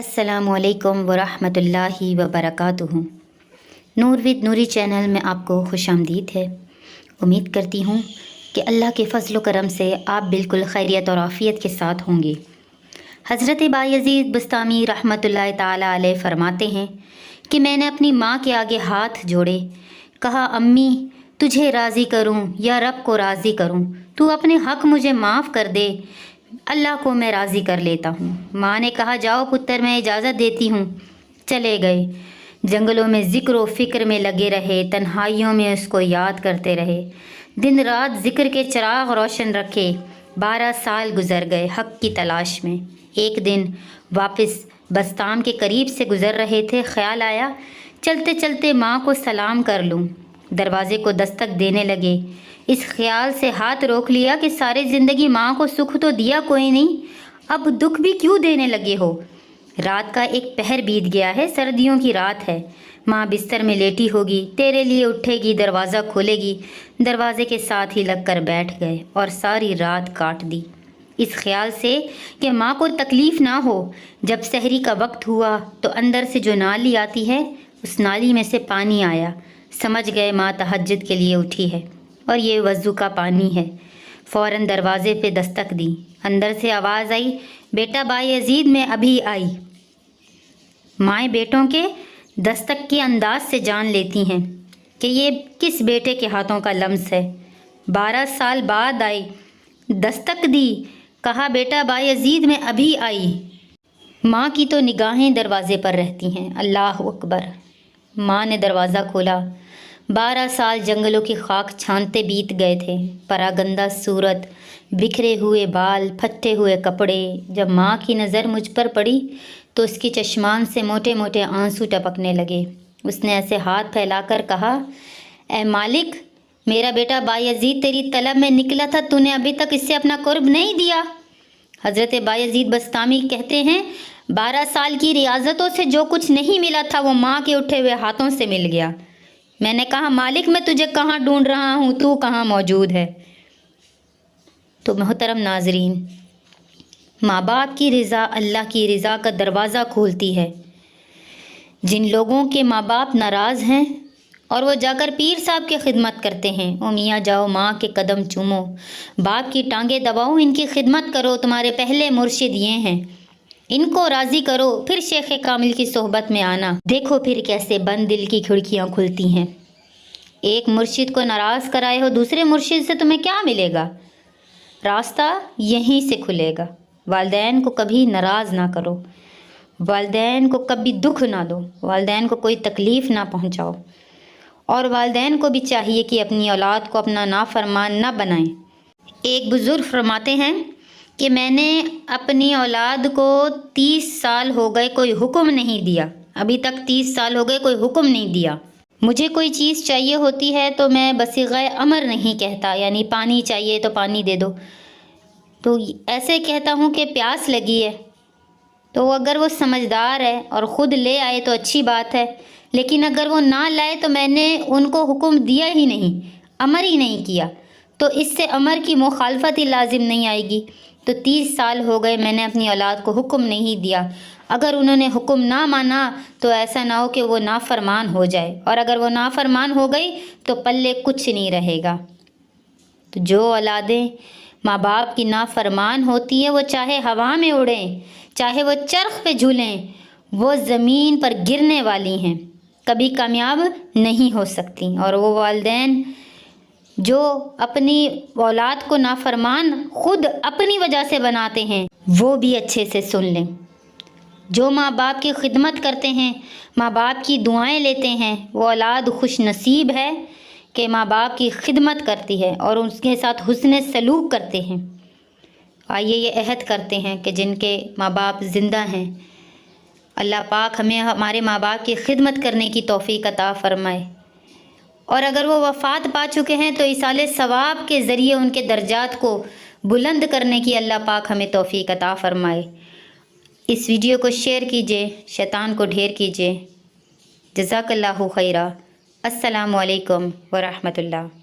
अस्सलामुअलैकुम वरहमतुल्लाहि वबरकातुहू। नूर with Noori channel में आपको खुशामदीद है। उम्मीद करती हूँ कि अल्लाह के फ़ज़ल व करम से आप बिल्कुल खैरियत और आफ़ियत के साथ होंगे। हज़रत बायज़ीद बस्तामी रहमतुल्लाहि ताला अलैह फरमाते हैं कि मैंने अपनी माँ के आगे हाथ जोड़े, कहा अम्मी तुझे राज़ी करूँ या रब को राज़ी करूँ, तू अपने हक़ मुझे माफ़ कर दे, अल्लाह को मैं राज़ी कर लेता हूँ। माँ ने कहा जाओ पुत्र मैं इजाज़त देती हूँ। चले गए। जंगलों में ज़िक्र व फ़िक्र में लगे रहे, तन्हाइयों में उसको याद करते रहे, दिन रात ज़िक्र के चिराग रोशन रखे। 12 साल गुज़र गए हक़ की तलाश में। एक दिन वापस बस्ताम के करीब से गुज़र रहे थे, ख़्याल आया चलते चलते माँ को सलाम कर लूँ। दरवाज़े को दस्तक देने लगे। इस ख्याल से हाथ रोक लिया कि सारी ज़िंदगी माँ को सुख तो दिया कोई नहीं, अब दुख भी क्यों देने लगे हो। रात का एक पहर बीत गया है, सर्दियों की रात है। माँ बिस्तर में लेटी होगी, तेरे लिए उठेगी, दरवाज़ा खोलेगी। दरवाजे के साथ ही लग कर बैठ गए और सारी रात काट दी, इस ख्याल से कि माँ को तकलीफ़ ना हो। जब सहरी का वक्त हुआ तो अंदर से जो नाली आती है, उस नाली में से पानी आया। समझ गए माँ तहज्जुद के लिए उठी है और ये वज़ू का पानी है। फ़ौरन दरवाज़े पे दस्तक दी। अंदर से आवाज़ आई, बेटा बायज़ीद मैं अभी आई। माएँ बेटों के दस्तक के अंदाज से जान लेती हैं कि ये किस बेटे के हाथों का लम्स है। 12 साल बाद आई, दस्तक दी, कहा बेटा बायज़ीद मैं अभी आई। माँ की तो निगाहें दरवाज़े पर रहती हैं। अल्लाह अकबर। माँ ने दरवाज़ा खोला। 12 साल जंगलों की खाक छानते बीत गए थे। परागंदा सूरत, बिखरे हुए बाल, फटे हुए कपड़े। जब माँ की नज़र मुझ पर पड़ी तो उसकी चश्मान से मोटे मोटे आंसू टपकने लगे। उसने ऐसे हाथ फैलाकर कहा, ए मालिक मेरा बेटा बायज़ीद तेरी तलब में निकला था, तूने अभी तक इससे अपना कुर्ब नहीं दिया। हज़रत बायज़ीद बस्तामी कहते हैं 12 साल की रियाज़तों से जो कुछ नहीं मिला था वो माँ के उठे हुए हाथों से मिल गया। मैंने कहा मालिक मैं तुझे कहाँ ढूंढ रहा हूँ, तू कहाँ मौजूद है। तो मोहतरम नाजरीन, माँ बाप की रज़ा अल्लाह की रज़ा का दरवाज़ा खोलती है। जिन लोगों के माँ बाप नाराज़ हैं और वो जाकर पीर साहब की खिदमत करते हैं, ओ मियाँ जाओ माँ के कदम चूमो, बाप की टांगें दबाओ, इनकी खिदमत करो, तुम्हारे पहले मुर्शिद ये हैं, इनको राज़ी करो, फिर शेख कामिल की सोहबत में आना। देखो फिर कैसे बंद दिल की खिड़कियाँ खुलती हैं। एक मुर्शिद को नाराज़ कराए हो, दूसरे मुर्शिद से तुम्हें क्या मिलेगा? रास्ता यहीं से खुलेगा। वालिदैन को कभी नाराज़ ना करो, वालिदैन को कभी दुख ना दो, वालिदैन को कोई तकलीफ़ ना पहुँचाओ, और वालिदैन को भी चाहिए कि अपनी औलाद को अपना नाफरमान ना बनाएं। एक बुज़ुर्ग फरमाते हैं कि मैंने अपनी औलाद को 30 साल हो गए कोई हुक्म नहीं दिया, अभी तक 30 साल हो गए कोई हुक्म नहीं दिया। मुझे कोई चीज़ चाहिए होती है तो मैं बसीग़े अमर नहीं कहता, यानी पानी चाहिए तो पानी दे दो, तो ऐसे कहता हूँ कि प्यास लगी है। तो अगर वो समझदार है और ख़ुद ले आए तो अच्छी बात है, लेकिन अगर वो ना लाए तो मैंने उनको हुक्म दिया ही नहीं, अमर ही नहीं किया, तो इससे अमर की मुखालफत ही लाजिम नहीं आएगी। तो 30 साल हो गए मैंने अपनी औलाद को हुक्म नहीं दिया। अगर उन्होंने हुक्म ना माना तो ऐसा ना हो कि वो नाफरमान हो जाए, और अगर वो नाफरमान हो गई तो पल्ले कुछ नहीं रहेगा। तो जो औलादें माँ बाप की नाफरमान होती हैं वो चाहे हवा में उड़ें, चाहे वो चरख पे झूलें, वो ज़मीन पर गिरने वाली हैं, कभी कामयाब नहीं हो सकती। और वो वालिदैन जो अपनी औलाद को नाफरमान खुद अपनी वजह से बनाते हैं, वो भी अच्छे से सुन लें। जो माँ बाप की खिदमत करते हैं, माँ बाप की दुआएं लेते हैं, वो औलाद खुश नसीब है कि माँ बाप की खिदमत करती है और उसके साथ हुस्न सलूक करते हैं। आइए ये अहद करते हैं कि जिनके माँ बाप ज़िंदा हैं, अल्लाह पाक हमें हमारे माँ बाप की खिदमत करने की तौफ़ीक़ अता फ़रमाए, और अगर वो वफ़ात पा चुके हैं तो इसाले सवाब के ज़रिए उनके दर्जात को बुलंद करने की अल्लाह पाक हमें तौफ़ीक़ अता फ़रमाए। इस वीडियो को शेयर कीजिए, शैतान को ढेर कीजिए। जज़ाकल्लाहु खैरा। अस्सलामु अलैकुम व रहमतुल्लाह।